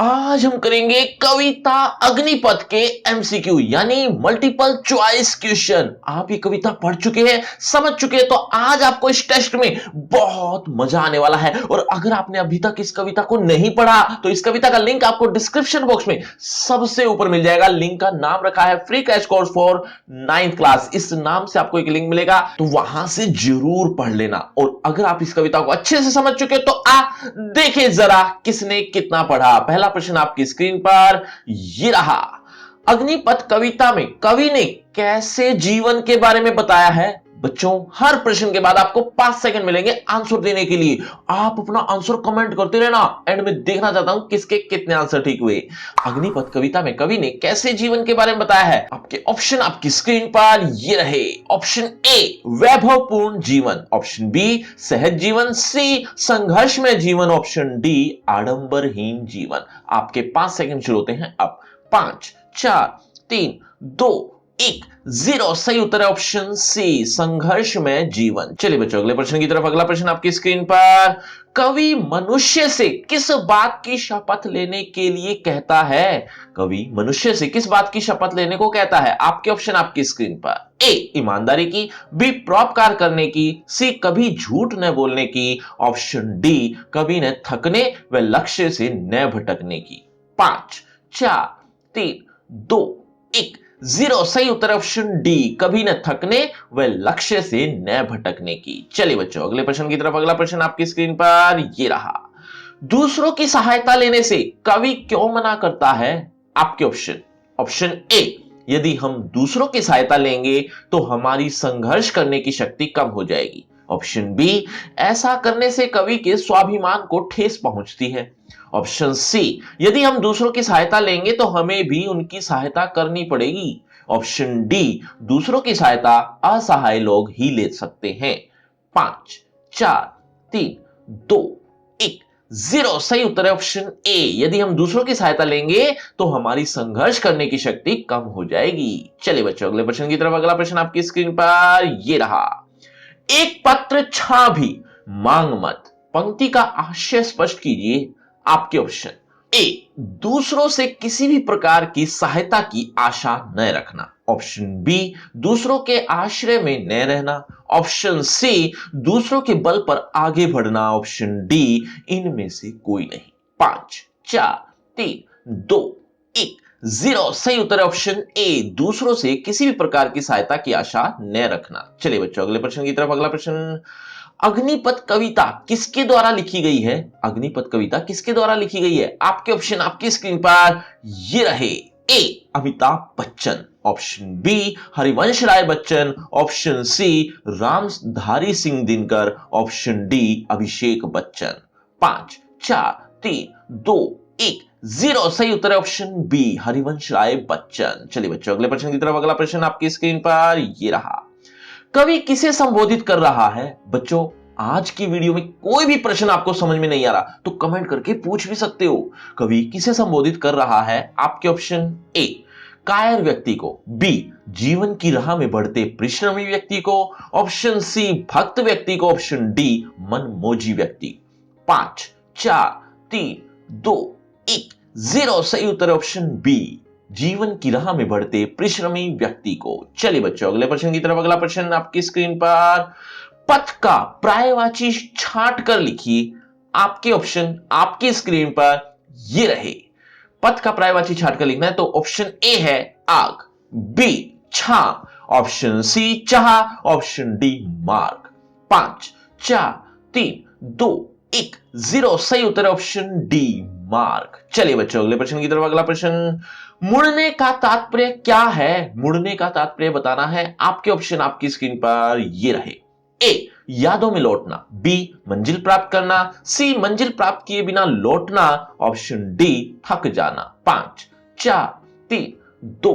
आज हम करेंगे कविता अग्निपथ के एमसीक्यू यानी मल्टीपल चॉइस क्वेश्चन। आप ये कविता पढ़ चुके हैं, समझ चुके हैं, तो आज आपको इस टेस्ट में बहुत मजा आने वाला है। और अगर आपने अभी तक इस कविता को नहीं पढ़ा तो इस कविता का लिंक आपको डिस्क्रिप्शन बॉक्स में सबसे ऊपर मिल जाएगा। लिंक का नाम रखा है free crash course for 9th class. इस नाम से आपको एक लिंक मिलेगा, तो वहां से जरूर पढ़ लेना। और अगर आप इस कविता को अच्छे से समझ चुके हो तो देखिए जरा किसने कितना पढ़ा। पहला प्रश्न आपकी स्क्रीन पर ये रहा। अग्निपथ कविता में कवि ने कैसे जीवन के बारे में बताया है? बच्चों, हर प्रश्न के बाद आपको 5 सेकंड मिलेंगे आंसर देने के लिए। आप अपना आंसर कमेंट करते रहना, एंड में देखना चाहता हूं किसके कितने आंसर ठीक हुए। अग्निपथ कविता में कवि ने कैसे जीवन के बारे में बताया है? आपके ऑप्शन आपकी स्क्रीन पर ये रहे। ऑप्शन ए वैभवपूर्ण जीवन, ऑप्शन बी सहज जीवन, सी संघर्ष में जीवन, ऑप्शन डी आडंबरहीन जीवन। आपके 5 सेकंड शुरू होते हैं अब। 5 4 3 2 1 0। सही उत्तर है ऑप्शन सी संघर्ष में जीवन। चलिए बच्चों अगले प्रश्न की तरफ। अगला प्रश्न आपकी स्क्रीन पर। कवि मनुष्य से किस बात की शपथ लेने के लिए कहता है? कवि मनुष्य से किस बात की शपथ लेने को कहता है? आपके ऑप्शन आपकी स्क्रीन पर। ए ईमानदारी की, बी परोपकार करने की, सी कभी झूठ न बोलने की, ऑप्शन डी कभी न थकने व लक्ष्य से न भटकने की। 5 4 3 2 1 0। सही उत्तर ऑप्शन डी कभी न थकने व लक्ष्य से न भटकने की। चलिए बच्चों अगले प्रश्न की तरफ। अगला प्रश्न आपकी स्क्रीन पर ये रहा। दूसरों की सहायता लेने से कवि क्यों मना करता है? आपके ऑप्शन। ऑप्शन ए यदि हम दूसरों की सहायता लेंगे तो हमारी संघर्ष करने की शक्ति कम हो जाएगी। ऑप्शन बी ऐसा करने से कवि के स्वाभिमान को ठेस पहुंचती है। ऑप्शन सी यदि हम दूसरों की सहायता लेंगे तो हमें भी उनकी सहायता करनी पड़ेगी। ऑप्शन डी दूसरों की सहायता असहाय लोग ही ले सकते हैं। 5 4 3 2 1 0। सही उत्तर है ऑप्शन ए यदि हम दूसरों की सहायता लेंगे तो हमारी संघर्ष करने की शक्ति कम हो जाएगी। चलिए बच्चों अगले प्रश्न की तरफ। अगला प्रश्न आपकी स्क्रीन पर ये रहा। एक पत्र छा भी मांग मत, पंक्ति का आशय स्पष्ट कीजिए। आपके ऑप्शन। ए दूसरों से किसी भी प्रकार की सहायता की आशा न रखना। ऑप्शन बी दूसरों के आश्रय में न रहना। ऑप्शन सी दूसरों के बल पर आगे बढ़ना। ऑप्शन डी इनमें से कोई नहीं। 5 4 3 2 1 0। सही उत्तर है ऑप्शन ए दूसरों से किसी भी प्रकार की सहायता की आशा न रखना। चलिए बच्चों अगले प्रश्न की तरफ। अगला प्रश्न। अग्निपथ कविता किसके द्वारा लिखी गई है? अग्निपथ कविता किसके द्वारा लिखी गई है? आपके ऑप्शन आपकी स्क्रीन पर ये रहे। A Amitabh Bachchan, option B Harivansh Rai Bachchan, option C Ramdhari Singh Dinkar, option D Abhishek Bachchan. 5 4 3 2 1 0। सही उत्तर है ऑप्शन बी हरिवंश राय बच्चन। चलिए बच्चों अगले प्रश्न की तरफ। अगला प्रश्न आपकी स्क्रीन पर ये रहा। कवि किसे संबोधित कर रहा है? बच्चों आज की वीडियो में कोई भी प्रश्न आपको समझ में नहीं आ रहा तो कमेंट करके पूछ भी सकते हो। कवि किसे संबोधित कर रहा है? आपके ऑप्शन। ए कायर व्यक्ति को, बी जीवन की राह में बढ़ते परिश्रमी व्यक्ति को, ऑप्शन सी भक्त व्यक्ति को, ऑप्शन डी मनमोजी व्यक्ति। 5 4 3 2 1 0। सही उत्तर ऑप्शन बी जीवन की राह में बढ़ते परिश्रमी व्यक्ति को। चलिए बच्चों अगले प्रश्न की तरफ। अगला प्रश्न आपकी स्क्रीन पर। पथ का पर्यायवाची छांट कर लिखिए। आपके ऑप्शन आपकी स्क्रीन पर ये रहे। पथ का पर्यायवाची छांट कर लिखना है तो ऑप्शन ए है आग, बी छा, ऑप्शन सी चाह, ऑप्शन डी मार्ग। 5 4 3 2 1 0। सही उत्तर ऑप्शन डी मार्ग। चलिए बच्चों अगले प्रश्न की तरफ। अगला प्रश्न। मुड़ने का तात्पर्य क्या है? मुड़ने का तात्पर्य बताना है। आपके ऑप्शन आपकी स्क्रीन पर ये रहे। ए यादों में लौटना, बी मंजिल प्राप्त करना, सी मंजिल प्राप्त किए बिना लौटना, ऑप्शन डी थक जाना। 5 4 3 2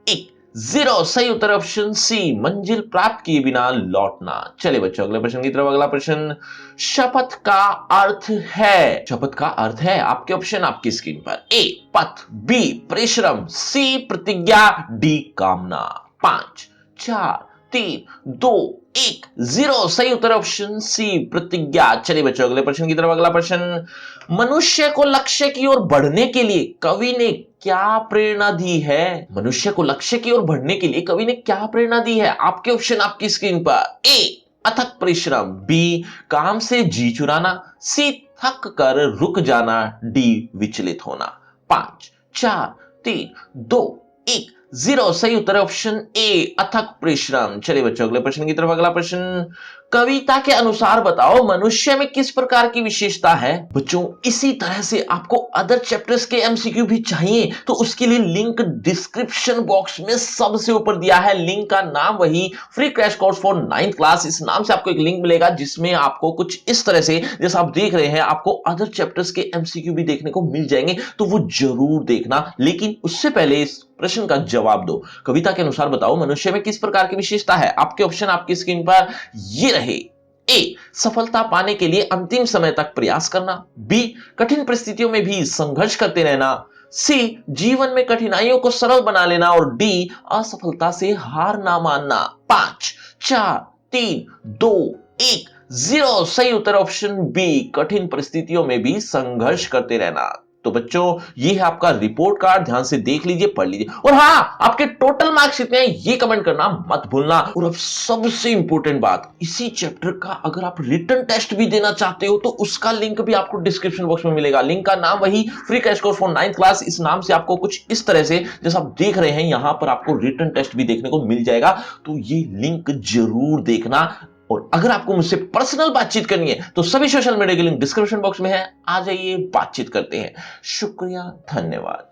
1 0। सही उत्तर ऑप्शन सी मंजिल प्राप्त किए बिना लौटना। चलिए बच्चों अगले प्रश्न की तरफ। अगला प्रश्न। शपथ का अर्थ है। शपथ का अर्थ है आपके ऑप्शन आपकी स्क्रीन पर। ए पथ, बी परिश्रम, सी प्रतिज्ञा, डी कामना। 5 4 3, 2, 1, 0। सही उत्तर ऑप्शन सी प्रतिज्ञा। चलिए बच्चों अगले प्रश्न की तरफ। अगला प्रश्न, मनुष्य को लक्ष्य की ओर बढ़ने के लिए कवि ने क्या प्रेरणा दी है? मनुष्य को लक्ष्य की ओर बढ़ने के लिए कवि ने क्या प्रेरणा दी है? आपके ऑप्शन आपकी स्क्रीन पर। ए अथक परिश्रम, बी काम से जी चुराना, सी थक कर रुक जाना, डी विचलित होना। 5, 4, 3, 2, 1, 0। सही उत्तर है ऑप्शन ए अथक परिश्रम। चलिए बच्चों अगले प्रश्न की तरफ। अगला प्रश्न, कविता के अनुसार बताओ मनुष्य में किस प्रकार की विशेषता है? बच्चों इसी तरह से आपको अदर चैप्टर्स के एमसीक्यू भी चाहिए तो उसके लिए लिंक डिस्क्रिप्शन बॉक्स में सबसे ऊपर दिया है। लिंक का नाम वही free crash course for 9th class, इस नाम से आपको एक लिंक मिलेगा जिसमें आपको कुछ इस तरह से जैसा आप देख रहे हैं आपको अदर चैप्टर्स के एमसीक्यू भी देखने को मिल जाएंगे, तो वो जरूर देखना। लेकिन उससे पहले इस प्रश्न का जवाब दो। कविता के अनुसार बताओ मनुष्य में किस प्रकार की विशेषता है? आपके ऑप्शन आपकी स्क्रीन पर ये रहे। ए सफलता पाने के लिए अंतिम समय तक प्रयास करना, बी कठिन परिस्थितियों में भी संघर्ष करते रहना, सी जीवन में कठिनाइयों को सरल बना लेना और डी असफलता से हार ना मानना। 5, 4, 3, 2, 1, 0। सही उत्तर ऑप्शन बी कठिन परिस्थितियों में भी संघर्ष करते रहना। तो बच्चों ये है आपका रिपोर्ट कार्ड, ध्यान से देख लीजिए, पढ़ लीजिए। और हां आपके टोटल मार्क्स कितने हैं ये कमेंट करना मत भूलना। और अब सबसे इंपॉर्टेंट बात, इसी चैप्टर का अगर आप रिटन टेस्ट भी देना चाहते हो तो उसका लिंक भी आपको डिस्क्रिप्शन बॉक्स में मिलेगा। लिंक का नाम वही free crash course for 9th class, इस नाम से आपको कुछ इस तरह से जैसा आप देख रहे हैं यहां पर आपको रिटन टेस्ट भी देखने को मिल जाएगा। तो ये लिंक जरूर देखना। और अगर आपको मुझसे पर्सनल बातचीत करनी है तो सभी सोशल मीडिया के लिंक डिस्क्रिप्शन बॉक्स में है, आ जाइए बातचीत करते हैं। शुक्रिया, धन्यवाद।